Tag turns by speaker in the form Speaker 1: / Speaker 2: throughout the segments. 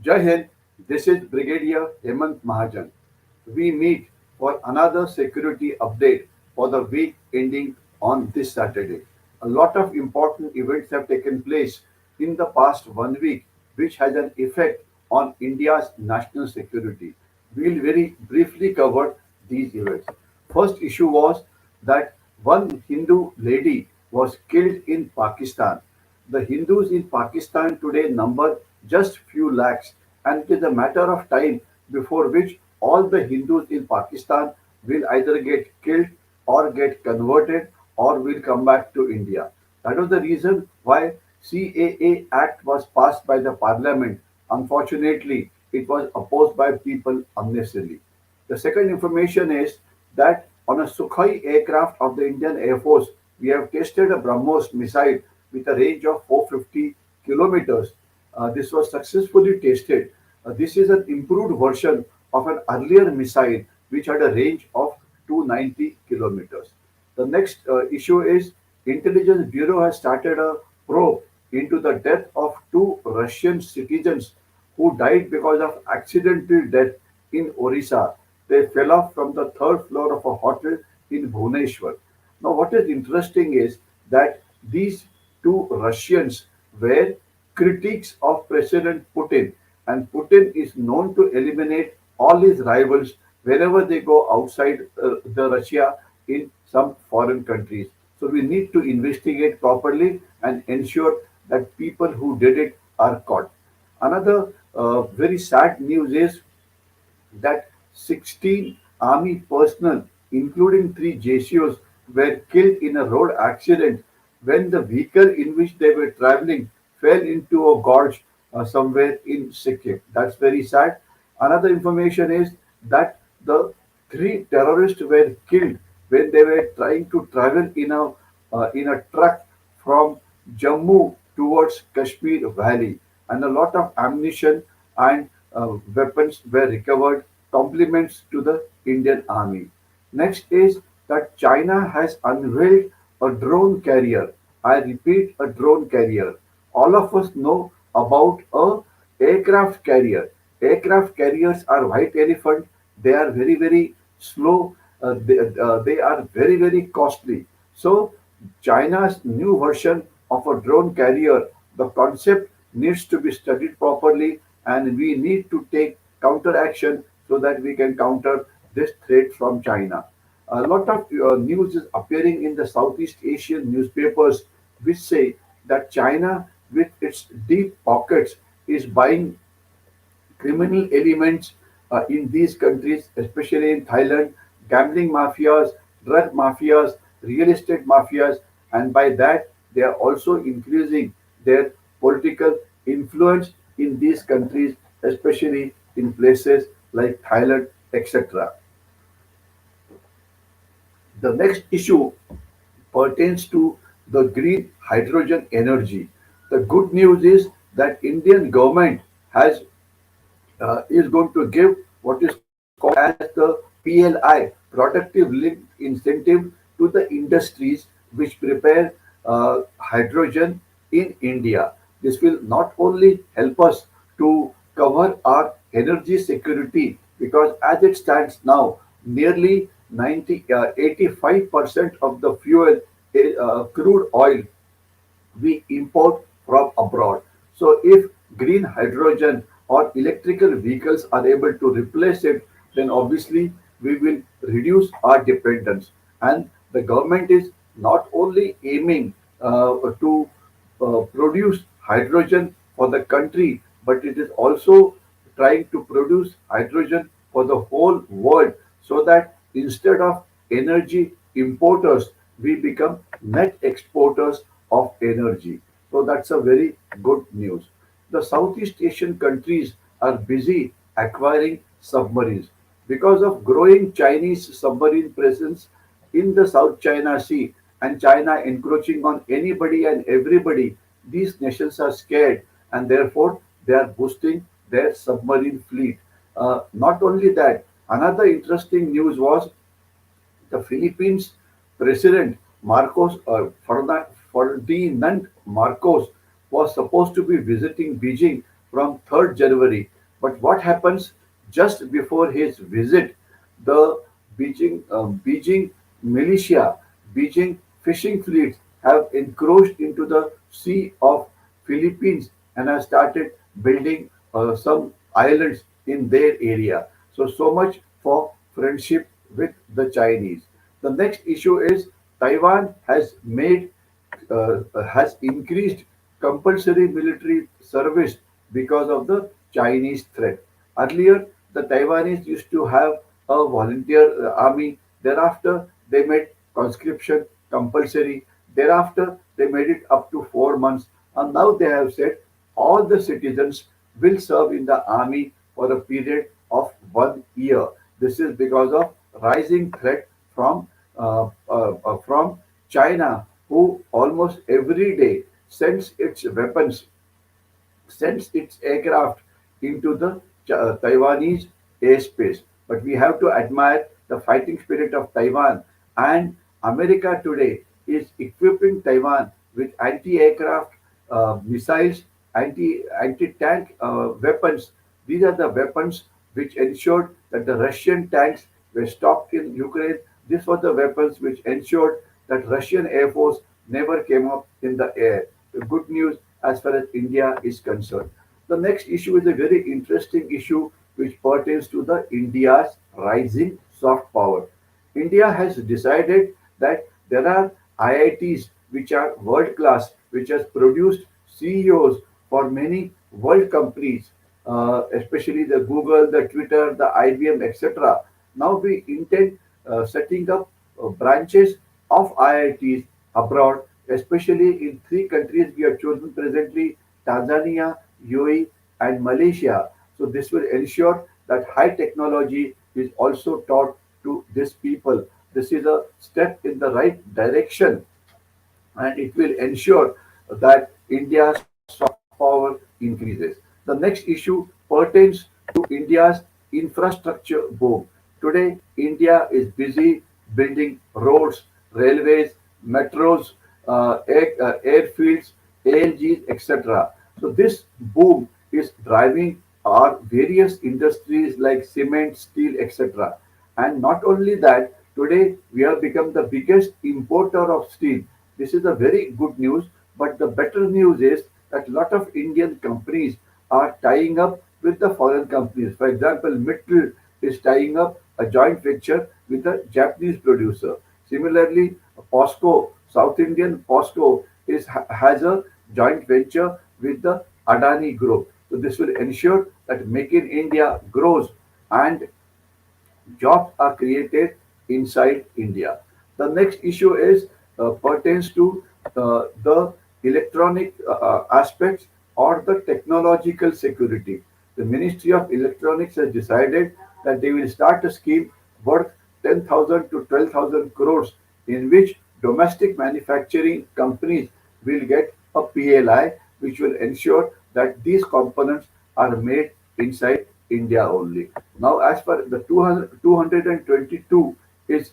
Speaker 1: Jai Hind, this is Brigadier Hemant Mahajan. We meet for another security update for the week ending on this Saturday. A lot of important events have taken place in the past 1 week, which has an effect on India's national security. We'll very briefly cover these events. First issue was that one Hindu lady was killed in Pakistan. The Hindus in Pakistan today number just few lakhs, and it is a matter of time before which all the Hindus in Pakistan will either get killed or get converted or will come back to India. That was the reason why CAA Act was passed by the Parliament. Unfortunately, it was opposed by people unnecessarily. The second information is that on a Sukhoi aircraft of the Indian Air Force, we have tested a BrahMos missile with a range of 450 kilometers. This was successfully tested. This is an improved version of an earlier missile which had a range of 290 kilometers. The next issue is Intelligence Bureau has started a probe into the death of two Russian citizens who died because of accidental death in Orissa. They fell off from the third floor of a hotel in Bhubaneswar. Now, what is interesting is that these two Russians were critics of President Putin, and Putin is known to eliminate all his rivals whenever they go outside the Russia in some foreign countries. So we need to investigate properly and ensure that people who did it are caught. Another very sad news is that 16 army personnel, including three JCOs, were killed in a road accident when the vehicle in which they were traveling fell into a gorge somewhere in Sikkim. That's very sad. Another information is that the three terrorists were killed when they were trying to travel in a truck from Jammu towards Kashmir Valley, and a lot of ammunition and weapons were recovered, compliments to the Indian Army. Next is that China has unveiled a drone carrier. I repeat, a drone carrier. All of us know about a aircraft carrier. Aircraft carriers are white elephant. They are very very slow. They are very very costly. So China's new version of a drone carrier, the concept needs to be studied properly, and we need to take counter action so that we can counter this threat from China. A lot of news is appearing in the Southeast Asian newspapers which say that China, with its deep pockets, is buying criminal elements in these countries, especially in Thailand, gambling mafias, drug mafias, real estate mafias, and by that they are also increasing their political influence in these countries, especially in places like Thailand, etc. The next issue pertains to the green hydrogen energy. The good news is that Indian government has is going to give what is called as the PLI, productive linked incentive, to the industries which prepare hydrogen in India. This will not only help us to cover our energy security, because as it stands now, nearly 85% of the fuel, crude oil, we import from abroad. So if green hydrogen or electrical vehicles are able to replace it, then obviously we will reduce our dependence. And the government is not only aiming to produce hydrogen for the country, but it is also trying to produce hydrogen for the whole world, so that instead of energy importers, we become net exporters of energy. So that's a very good news. The Southeast Asian countries are busy acquiring submarines. Because of growing Chinese submarine presence in the South China Sea and China encroaching on anybody and everybody, these nations are scared, and therefore they are boosting their submarine fleet. Not only that, another interesting news was the Philippines president Marcos Ferdinand Marcos was supposed to be visiting Beijing from 3rd January. But what happens just before his visit? The Beijing militia, Beijing fishing fleets have encroached into the Sea of Philippines and have started building some islands in their area. So much for friendship with the Chinese. The next issue is Taiwan has increased compulsory military service because of the Chinese threat. Earlier, the Taiwanese used to have a volunteer army. Thereafter, they made conscription compulsory. Thereafter, they made it up to 4 months. And now they have said all the citizens will serve in the army for a period of 1 year. This is because of rising threat from China, who almost every day sends its aircraft into the Taiwanese airspace. But we have to admire the fighting spirit of Taiwan. And America today is equipping Taiwan with anti-aircraft missiles, anti-tank weapons. These are the weapons which ensured that the Russian tanks were stopped in Ukraine. These were the weapons which ensured that Russian Air Force never came up in the air. The good news as far as India is concerned. The next issue is a very interesting issue which pertains to the India's rising soft power. India has decided that there are IITs which are world class, which has produced CEOs for many world companies, especially the Google, the Twitter, the IBM, etc. Now we intend setting up branches of IITs abroad, especially in three countries we have chosen presently: Tanzania, UAE, and Malaysia. So this will ensure that high technology is also taught to these people. This is a step in the right direction, and it will ensure that India's soft power increases. The next issue pertains to India's infrastructure boom. Today, India is busy building roads, railways, metros, airfields, ALGs, etc. So this boom is driving our various industries like cement, steel, etc. And not only that, today we have become the biggest importer of steel. This is a very good news, but the better news is that a lot of Indian companies are tying up with the foreign companies. For example, Mittal is tying up a joint venture with a Japanese producer. Similarly, POSCO, South Indian POSCO, has a joint venture with the Adani Group. So this will ensure that Make in India grows and jobs are created inside India. The next issue is pertains to the electronic aspects or the technological security. The Ministry of Electronics has decided that they will start a scheme worth 10,000 to 12,000 crores in which domestic manufacturing companies will get a PLI, which will ensure that these components are made inside India only. Now, as per the 222 is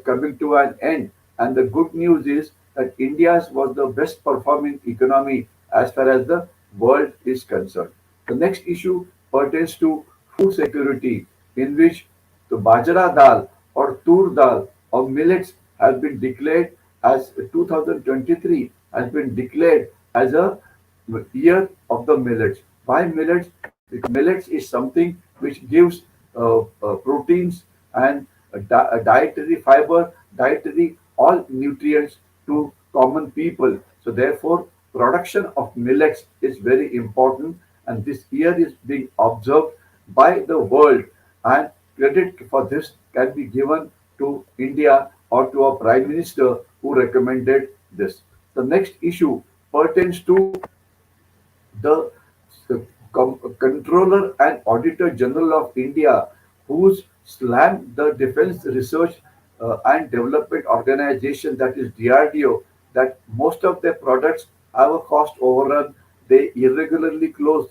Speaker 1: coming to an end, and the good news is that India's was the best performing economy as far as the world is concerned. The next issue pertains to food security, in which the bajra dal or tur dal or millets has been declared as 2023 has been declared as a year of the millets. Why millets? Because millets is something which gives proteins and dietary fiber, dietary all nutrients to common people. So therefore, production of millets is very important, and this year is being observed by the world. And credit for this can be given to India or to our Prime Minister who recommended this. The next issue pertains to the Controller and Auditor General of India, who's slammed the Defense Research and Development Organization, that is DRDO, that most of their products have a cost overrun. They irregularly close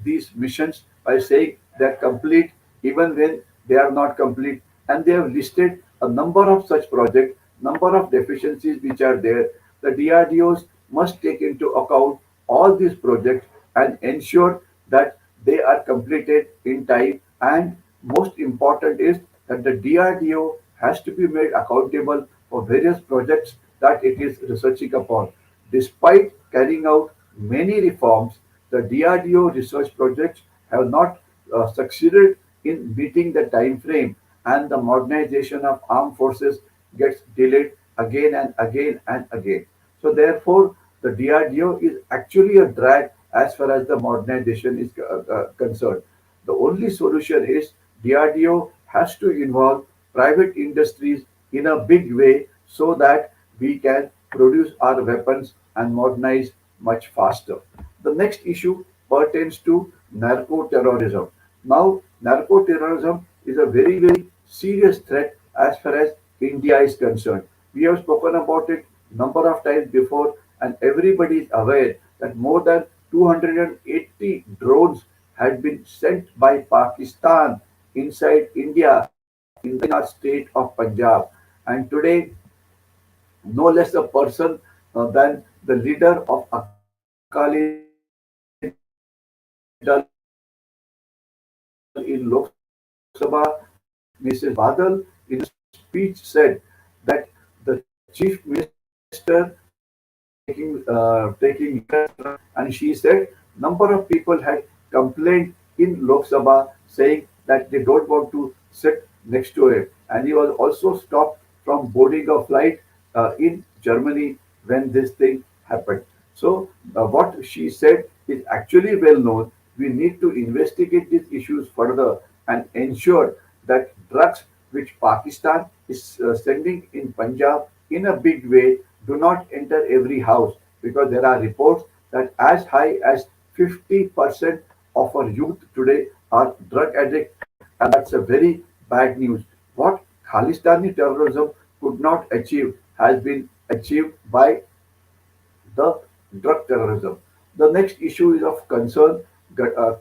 Speaker 1: these missions by saying they're complete even when they are not complete, and they have listed a number of such projects, number of deficiencies which are there. The DRDO's must take into account all these projects and ensure that they are completed in time. And most important is that the DRDO has to be made accountable for various projects that it is researching upon. Despite carrying out many reforms, the DRDO research projects have not succeeded in meeting the time frame, and the modernization of armed forces gets delayed again and again and again. So therefore, the DRDO is actually a drag as far as the modernization is concerned. The only solution is DRDO has to involve private industries in a big way so that we can produce our weapons and modernize much faster. The next issue pertains to narco terrorism. Now, narco terrorism is a very, very serious threat as far as India is concerned. We have spoken about it number of times before, and everybody is aware that more than 280 drones had been sent by Pakistan inside India in our state of Punjab. And today, no less a person than the leader of Akali Dal in Lok Sabha, Mrs. Badal, in a speech said that the chief minister is taking taking years, and she said number of people had complained in Lok Sabha saying that they don't want to sit next to him, and he was also stopped from boarding a flight in Germany when this thing happened. So what she said is actually well known. We need to investigate these issues further and ensure that drugs which Pakistan is sending in Punjab in a big way do not enter every house, because there are reports that as high as 50% of our youth today are drug addicts, and that's a very bad news. What Khalistani terrorism could not achieve has been achieved by the drug terrorism. The next issue is of concern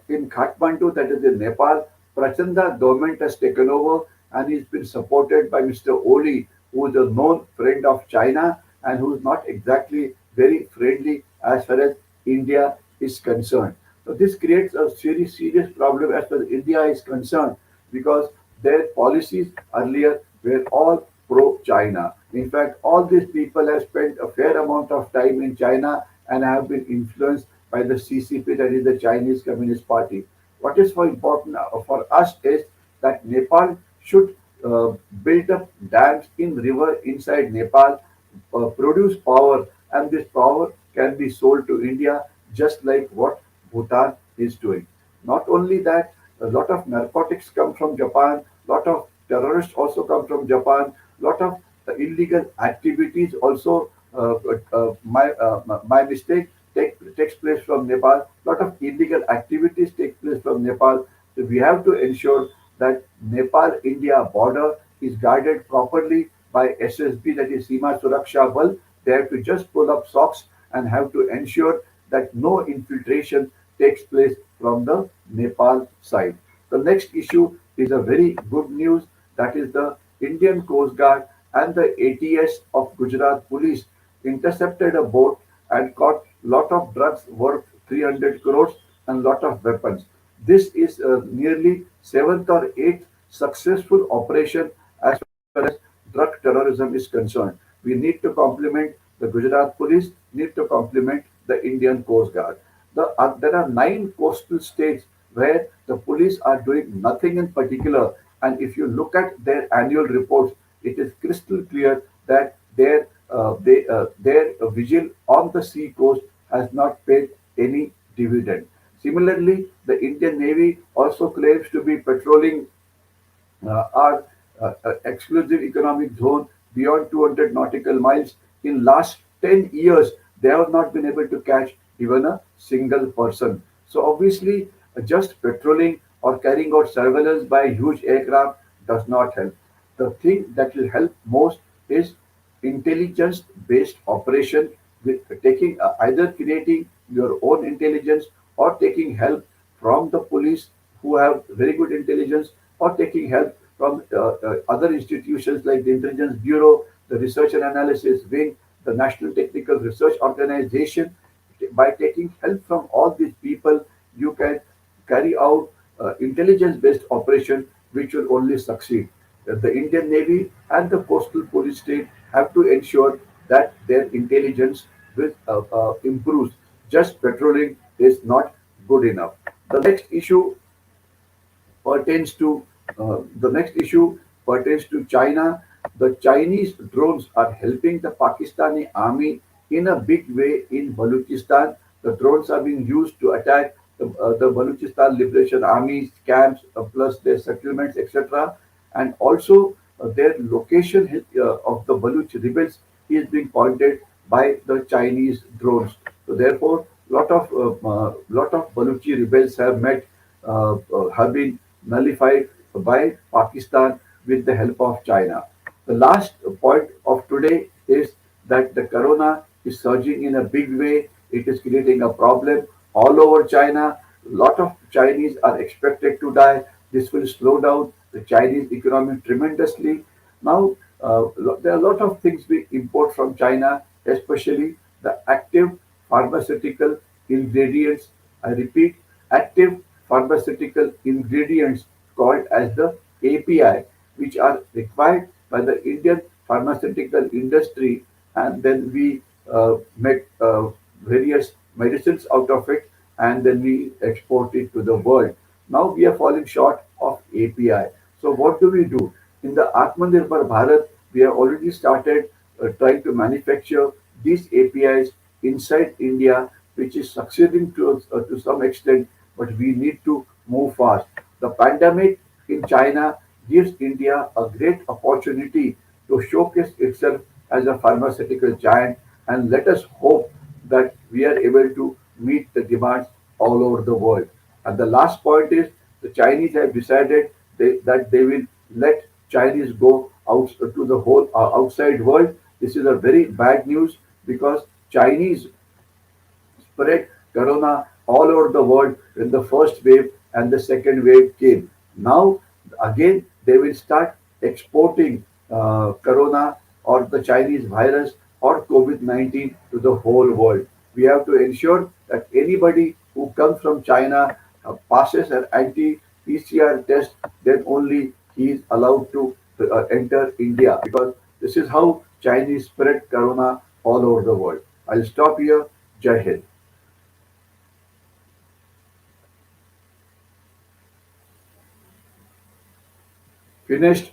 Speaker 1: in Kathmandu, that is in Nepal. Prachanda government has taken over and is been supported by Mr. Oli, who is a known friend of China and who is not exactly very friendly as far as India is concerned. So this creates a very serious problem as far as India is concerned, because their policies earlier were all pro-China. In fact, all these people have spent a fair amount of time in China and have been influenced by the CCP, that is the Chinese Communist Party. What is so important for us is that Nepal should build up dams in river inside Nepal, produce power, and this power can be sold to India, just like what Bhutan is doing. Not only that, a lot of narcotics come from Japan, lot of terrorists also come from Japan, lot of illegal activities also, my mistake, takes place from Nepal. Lot of illegal activities take place from Nepal. So we have to ensure that Nepal-India border is guarded properly by SSB, that is Seema Suraksha Bal. They have to just pull up socks and have to ensure that no infiltration takes place from the Nepal side. The next issue is a very good news, that is the Indian Coast Guard and the ATS of Gujarat Police intercepted a boat and caught lot of drugs worth 300 crores and lot of weapons. This is nearly seventh or eighth successful operation as far as drug terrorism is concerned. We need to compliment the Gujarat Police, need to compliment the Indian Coast Guard. There are nine coastal states where the police are doing nothing in particular, and if you look at their annual reports, it is crystal clear that their vigil on the sea coast has not paid any dividend. Similarly, the Indian Navy also claims to be patrolling our exclusive economic zone beyond 200 nautical miles. In last 10 years, they have not been able to catch even a single person. So obviously, just patrolling or carrying out surveillance by huge aircraft does not help. The thing that will help most is intelligence based operation, with taking either creating your own intelligence or taking help from the police who have very good intelligence, or taking help from other institutions like the intelligence bureau, the research and analysis wing. the National Technical Research Organization. By taking help from all these people, you can carry out intelligence-based operation which will only succeed. The Indian Navy and the coastal police state have to ensure that their intelligence will improves. Just patrolling is not good enough. The next issue pertains to the next issue pertains to China. The Chinese drones are helping the Pakistani army in a big way in Balochistan. The drones are being used to attack the Balochistan Liberation Army's camps, plus their settlements, etc. And also their location of the Baluch rebels is being pointed by the Chinese drones. So therefore, lot of Baluchi rebels have been nullified by Pakistan with the help of China. The last point of today is that the corona is surging in a big way. It is creating a problem all over China. A lot of Chinese are expected to die. This will slow down the Chinese economy tremendously. Now, there are a lot of things we import from China, especially the active pharmaceutical ingredients. I repeat, active pharmaceutical ingredients called as the API, which are required by the Indian pharmaceutical industry, and then we make various medicines out of it, and then we export it to the world. Now we are falling short of API. So what do we do? In the Atmanirbhar Bharat, we have already started trying to manufacture these APIs inside India, which is succeeding to some extent, but we need to move fast. The pandemic in China gives India a great opportunity to showcase itself as a pharmaceutical giant, and let us hope that we are able to meet the demands all over the world. And the last point is the Chinese have decided that they will let Chinese go out to the whole outside world. This is a very bad news because Chinese spread corona all over the world when the first wave and the second wave came. Now, again, they will start exporting corona or the Chinese virus or COVID 19 to the whole world. We have to ensure that anybody who comes from China passes an anti PCR test, then only he is allowed to enter India, because this is how Chinese spread corona all over the world. I'll stop here. Jai Hind. Finished.